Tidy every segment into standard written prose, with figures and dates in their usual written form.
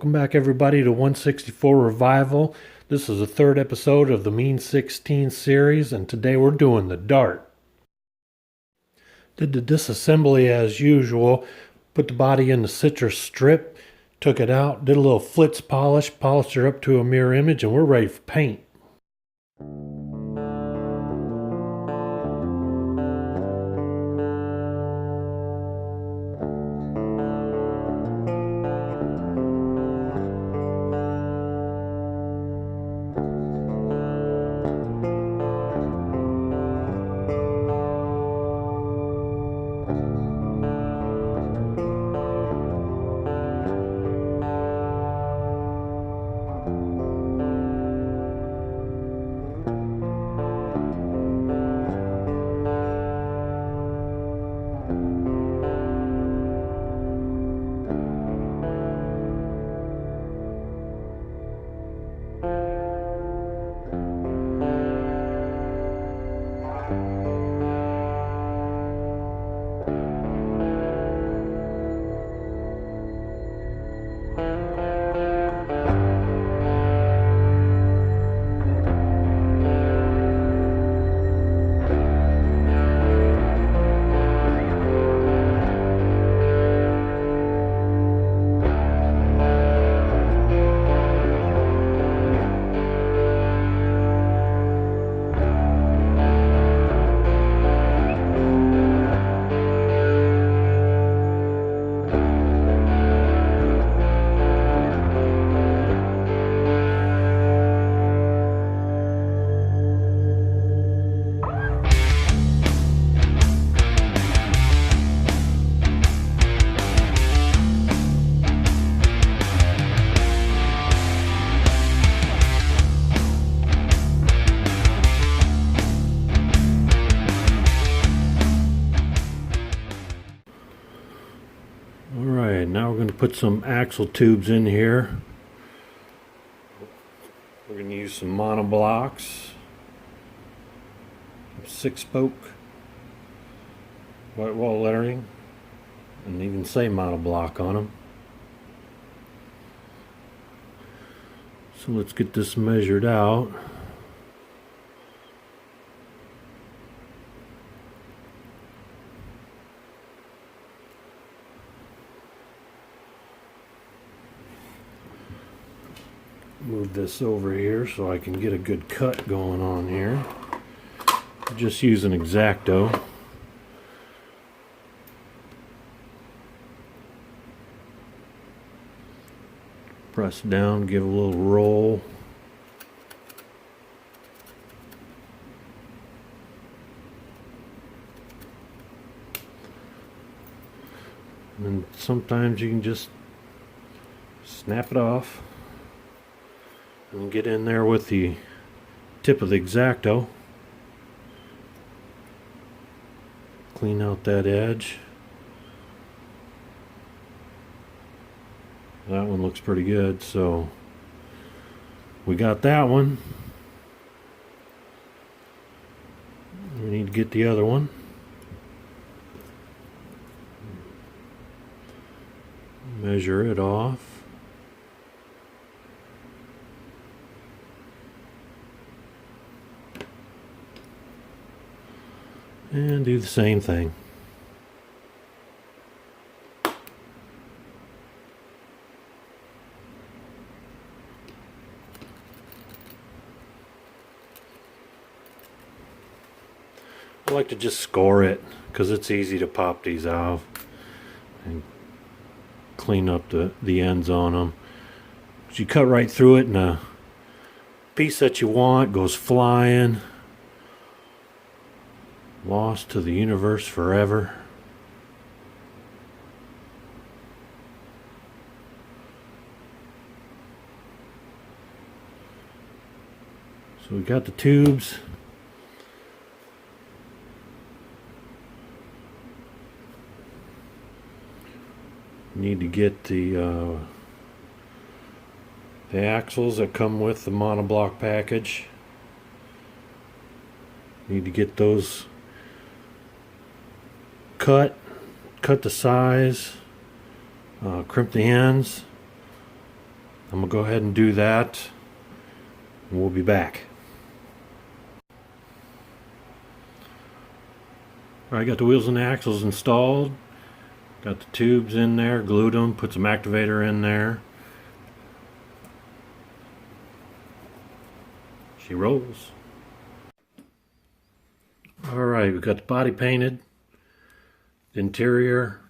Welcome back, everybody, to 164 Revival. This is the third episode of the Mean 16 series, and today we're doing the Dart. Did the disassembly as usual, put the body in the citrus strip, took it out, did a little flitz polish, polished her up to a mirror image, and we're ready for paint. Alright, now we're going to put some axle tubes in here. We're going to use some monoblocks, 6-spoke white wall lettering, and even say monoblock on them. So let's get this measured out. Move this over here so I can get a good cut going on here. Just use an X-Acto. Press down, give a little roll. And sometimes you can just snap it off. And get in there with the tip of the X-Acto. Clean out that edge. That one looks pretty good, so we got that one. We need to get the other one. Measure it off. And do the same thing. I like to just score it because it's easy to pop these out and clean up the ends on them. But you cut right through it and a piece that you want goes flying. Lost to the universe forever. So we got the tubes. Need to get the axles that come with the monoblock package. Need to get those cut the size, crimp the ends, I'm going to go ahead and do that. And we'll be back. Alright, got the wheels and the axles installed. Got the tubes in there, glued them, put some activator in there. She rolls. Alright, we've got the body painted. The interior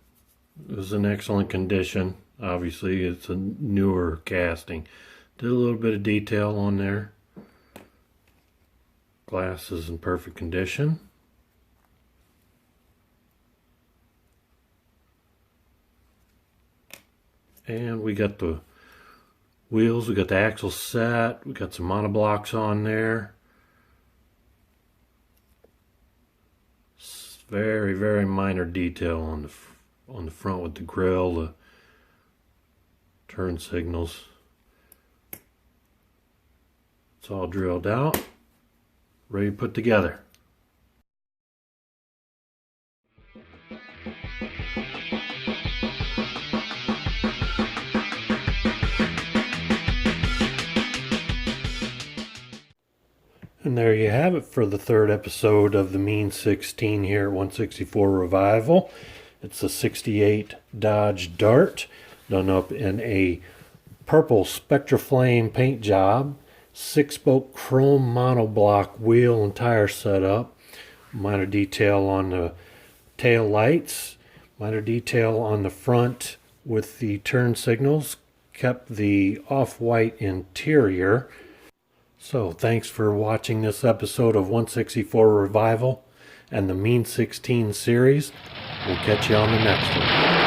is in excellent condition. Obviously, it's a newer casting. Did a little bit of detail on there. Glass is in perfect condition. And we got the wheels, we got the axle set, we got some monoblocks on there. Very, very minor detail on the front with the grill, the turn signals. It's all drilled out, ready to put together. And there you have it for the third episode of the Mean 16 here at 164 Revival. It's a 68 Dodge Dart done up in a purple Spectraflame paint job. 6-spoke chrome monoblock wheel and tire setup. Minor detail on the tail lights. Minor detail on the front with the turn signals. Kept the off-white interior. So thanks for watching this episode of 164 Revival and the Mean 16 series. We'll catch you on the next one.